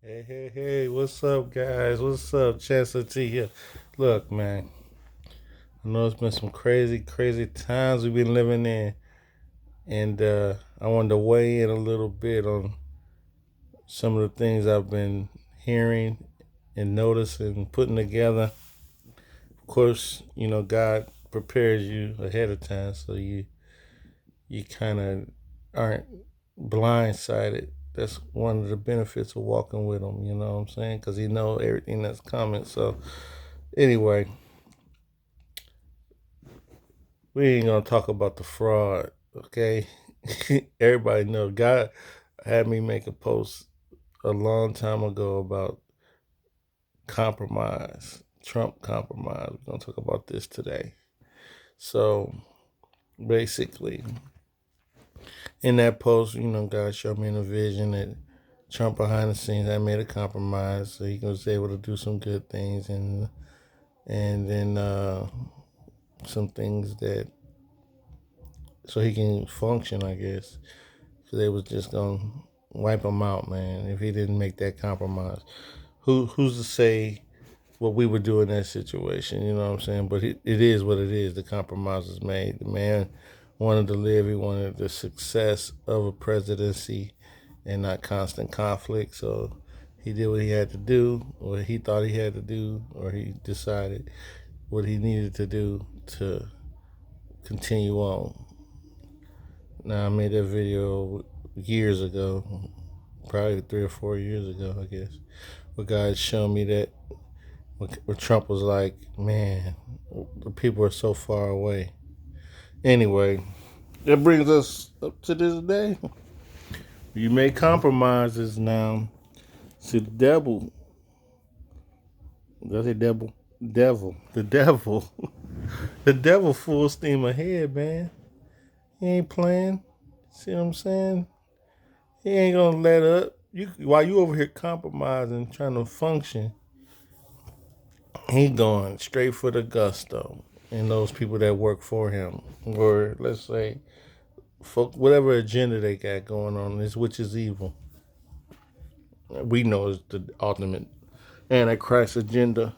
Hey, what's up, guys? What's up? Chancellor T here. Look, man, I know it's been some crazy times we've been living in, and I wanted to weigh in a little bit on some of the things I've been hearing and noticing, putting together. Of course, God prepares you ahead of time, so you kind of aren't blindsided. That's one of the benefits of walking with him. You know what I'm saying? Because he knows everything that's coming. So anyway, we ain't gonna talk about the fraud, okay? Everybody know God had me make a post a long time ago about compromise, Trump compromise. We're gonna talk about this today. So basically, in that post, God showed me in a vision that Trump behind the scenes had made a compromise, so he was able to do some good things, and then some things that so he can function, I guess. So they was just gonna wipe him out, man, if he didn't make that compromise. Who's to say what we would do in that situation? You know what I'm saying? But it is what it is. The compromise is made. The man wanted to live. He wanted the success of a presidency and not constant conflict. So he did what he had to do, or he thought he had to do, or he decided what he needed to do to continue on. Now, I made that video years ago, probably 3 or 4 years ago, I guess. But God showed me that where Trump was like, man, the people are so far away. Anyway, that brings us up to this day. You make compromises now. See, the devil, did I say devil? Devil. The devil. The devil full steam ahead, man. He ain't playing. See what I'm saying? He ain't gonna let up. While you over here compromising, trying to function, he going straight for the gusto. And those people that work for him, or let's say, whatever agenda they got going on, is which is evil. We know is the ultimate antichrist agenda.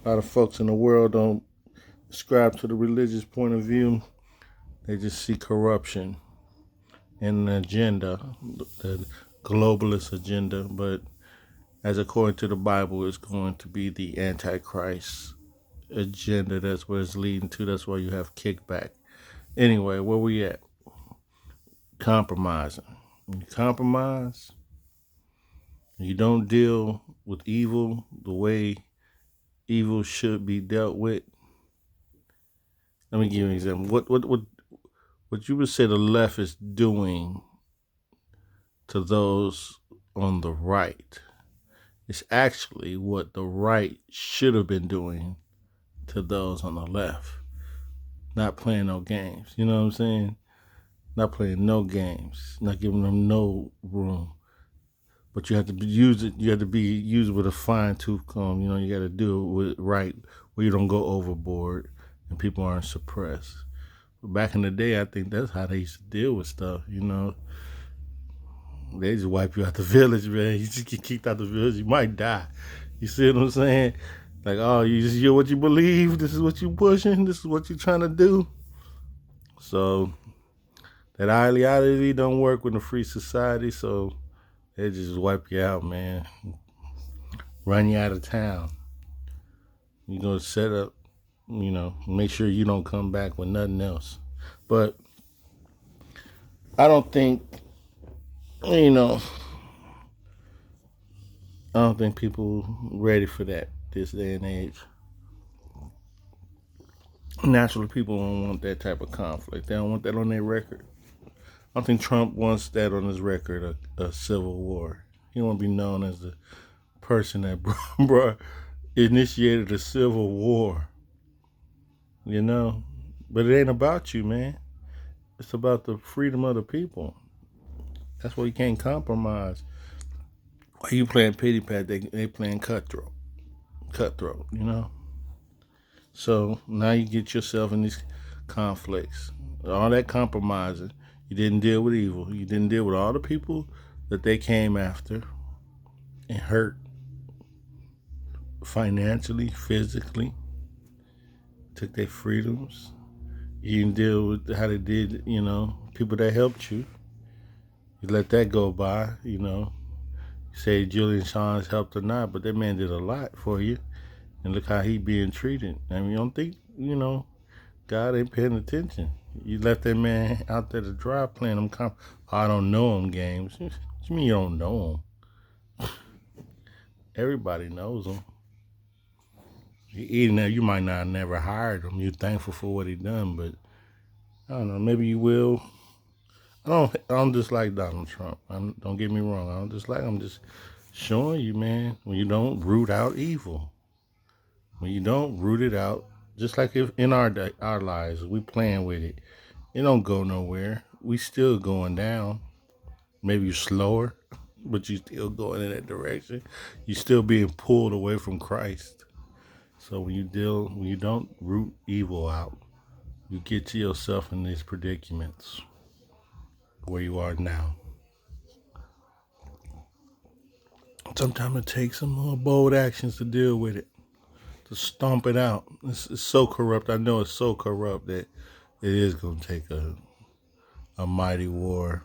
A lot of folks in the world don't ascribe to the religious point of view. They just see corruption and an agenda, the globalist agenda. But as according to the Bible, it's going to be the Antichrist agenda. That's where it's leading to. That's why you have kickback. Anyway, where we at? Compromising. When you compromise, you don't deal with evil the way evil should be dealt with. Let me give you an example. What you would say the left is doing to those on the right is actually what the right should have been doing to those on the left. Not playing no games. You know what I'm saying? Not playing no games. Not giving them no room. But you have to use it. You have to be used with a fine tooth comb. You got to do it with right where you don't go overboard and people aren't suppressed. But back in the day, I think that's how they used to deal with stuff. They just wipe you out the village, man. You just get kicked out the village, you might die. You see what I'm saying? Like, oh, you just hear what you believe. This is what you pushing. This is what you're trying to do. So that ideology don't work with a free society. So they just wipe you out, man. Run you out of town. You gonna set up, make sure you don't come back with nothing else. But I don't think, you know, I don't think people ready for that this day and age. Naturally, people don't want that type of conflict. They don't want that on their record. I don't think Trump wants that on his record, a civil war. He don't want to be known as the person that initiated a civil war, you know? But it ain't about you, man. It's about the freedom of the people. That's why you can't compromise. Why you playing pity pat? They playing cutthroat. So now you get yourself in these conflicts. All that compromising. You didn't deal with evil. You didn't deal with all the people that they came after. and hurt financially, physically, took their freedoms. You can deal with how they did, people that helped you. You let that go by. You say Julian Sean's helped or not, but that man did a lot for you. And look how he being treated. I mean, you don't think, God ain't paying attention. You left that man out there to dry playing them I don't know him games. What you mean you don't know him? Everybody knows him. Even though you might not have never hired him, you're thankful for what he done, but I don't know, maybe you will. I don't dislike Donald Trump. Don't get me wrong. I don't dislike him. I'm just showing you, man, when you don't root out evil. When you don't root it out, just like if in our lives, we playing with it. It don't go nowhere. We still going down. Maybe you're slower, but you still going in that direction. You still being pulled away from Christ. So when you don't root evil out, you get to yourself in these predicaments where you are now. Sometimes it takes some more bold actions to deal with it, to stomp it out. It's so corrupt. I know it's so corrupt that it is going to take a mighty war,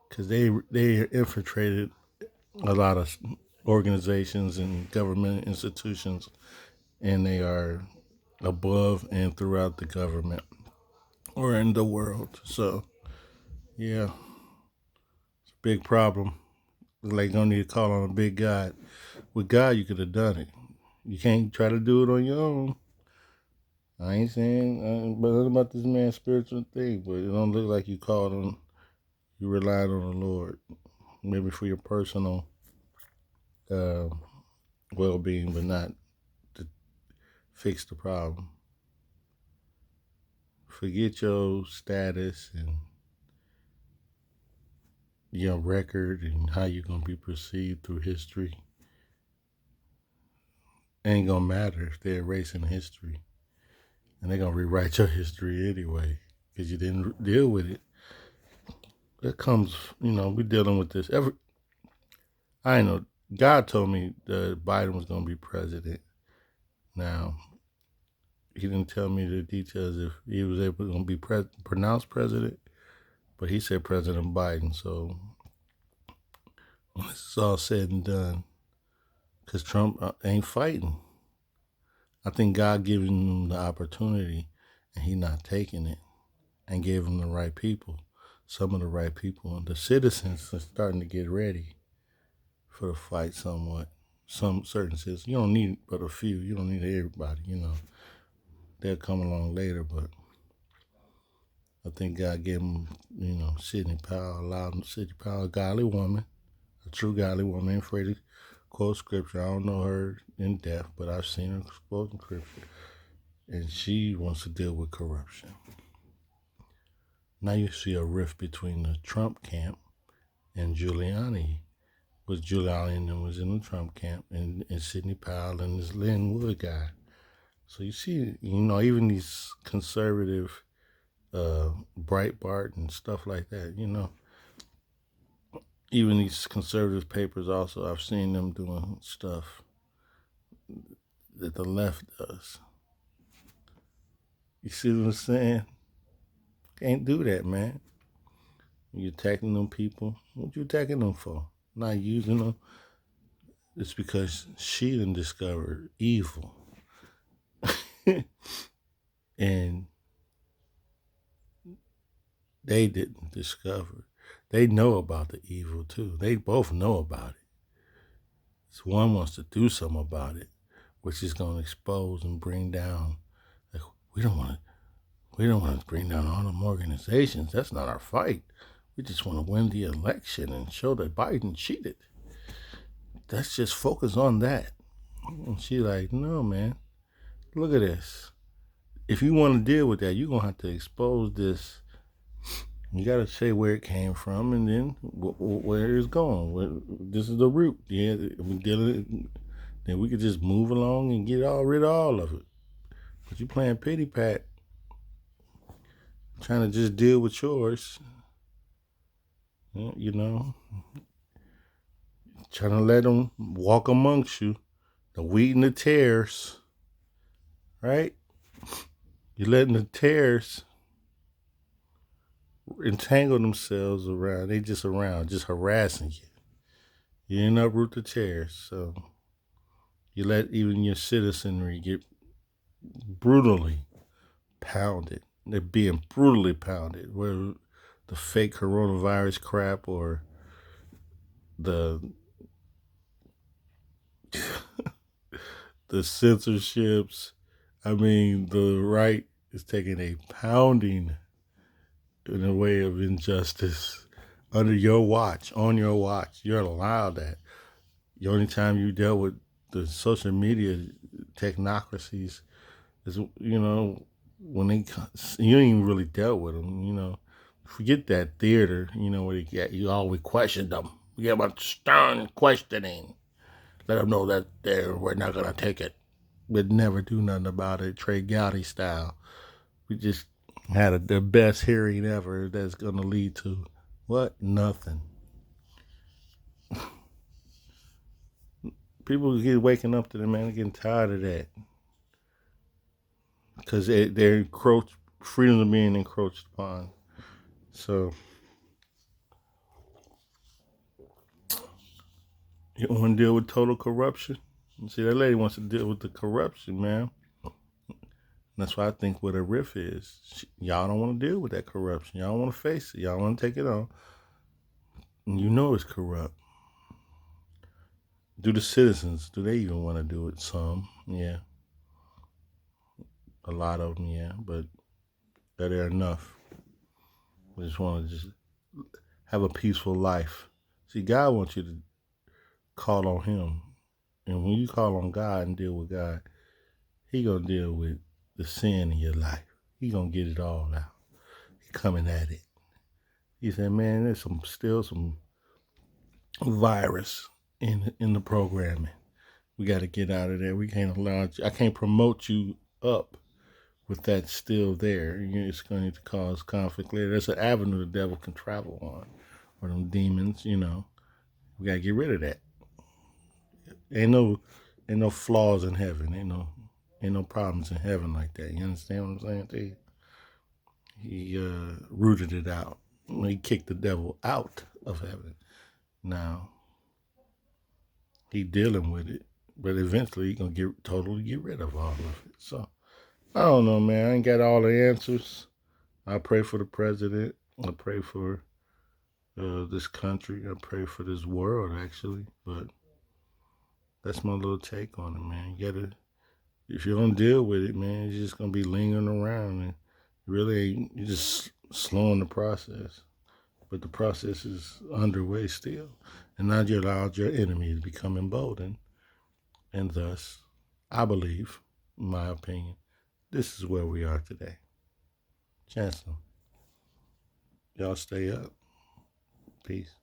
because they infiltrated a lot of organizations and government institutions, and they are above and throughout the government or in the world. So yeah, it's a big problem. Like, don't need to call on a big God. With God, you could have done it. You can't try to do it on your own. I ain't saying but about this man's spiritual thing, but it don't look like you called on, you relied on the Lord, maybe for your personal uh, well-being, but not to fix the problem. Forget your status and your record and how you're gonna be perceived through history. Ain't gonna matter if they're erasing history, and they're gonna rewrite your history anyway because you didn't deal with it. That comes, we dealing with this. I know God told me that Biden was gonna be president. Now he didn't tell me the details if he was able to be pronounced president, but he said President Biden. So when this is all said and done, because Trump ain't fighting, I think God giving him the opportunity and he not taking it, and gave him the right people, some of the right people. And the citizens are starting to get ready for the fight somewhat. Some certain citizens, you don't need but a few. You don't need everybody. They'll come along later, but I think God gave him, Sidney Powell, allowed him, Sidney Powell, a godly woman, a true godly woman, ain't afraid to quote scripture. I don't know her in depth, but I've seen her quoting scripture. And she wants to deal with corruption. Now you see a rift between the Trump camp and Giuliani. Giuliani was in the Trump camp, and Sidney Powell and this Lynn Wood guy. So you see, even these conservative Breitbart and stuff like that, even these conservative papers also, I've seen them doing stuff that the left does. You see what I'm saying? Can't do that, man. You attacking them people. What you attacking them for? Not using them. It's because she done discovered evil. And they didn't discover. They know about the evil too. They both know about it. So one wants to do something about it, which is going to expose and bring down. Like, we don't want to bring down all them organizations. That's not our fight. We just want to win the election and show that Biden cheated. Let's just focus on that. And she like, no, man. Look at this. If you want to deal with that, you're going to have to expose this. You got to say where it came from and then where it's going. This is the root. Yeah, we dealing. Then we could just move along and get rid of all of it. But you playing pity pat, trying to just deal with yours. trying to let them walk amongst you, the wheat and the tares, right? You're letting the tares entangle themselves around. They just around, just harassing you. You didn't uproot the tares, so you let even your citizenry get brutally pounded. They're being brutally pounded. Whether the fake coronavirus crap or the the censorships. I mean, the right is taking a pounding in a way of injustice under your watch, on your watch. You're allowed that. The only time you dealt with the social media technocracies is, when you ain't even really dealt with them, Forget that theater, where you always question them. We have a stern questioning. Let them know that we're not going to take it. We'd never do nothing about it, Trey Gowdy style. We just had the best hearing ever that's going to lead to what? Nothing. People get waking up to the man, getting tired of that. Because they're encroached, freedom of being encroached upon. So, you want to deal with total corruption? See, that lady wants to deal with the corruption, man. That's why I think what a riff is. Y'all don't want to deal with that corruption. Y'all want to face it. Y'all want to take it on. And you know it's corrupt. Do the citizens, do they even want to do it? Some, yeah. A lot of them, yeah. But that ain't enough. We just want to just have a peaceful life. See, God wants you to call on Him. And when you call on God and deal with God, He going to deal with the sin in your life. He going to get it all out. He coming at it. He said, man, there's still some virus in the programming. We got to get out of there. We can't allow I can't promote you up with that still there. It's going to cause conflict later. There's an avenue the devil can travel on, or them demons. We got to get rid of that. Ain't no flaws in heaven. Ain't no problems in heaven like that. You understand what I'm saying to you? He rooted it out. He kicked the devil out of heaven. Now he dealing with it, but eventually he gonna totally get rid of all of it. So I don't know, man. I ain't got all the answers. I pray for the president. I pray for this country. I pray for this world, actually. But that's my little take on it, man. If you don't deal with it, man, you're just gonna be lingering around, and really, you're just slowing the process. But the process is underway still, and now you allowed your enemy to become emboldened, and thus, I believe, in my opinion, this is where we are today. Chancellor, y'all stay up. Peace.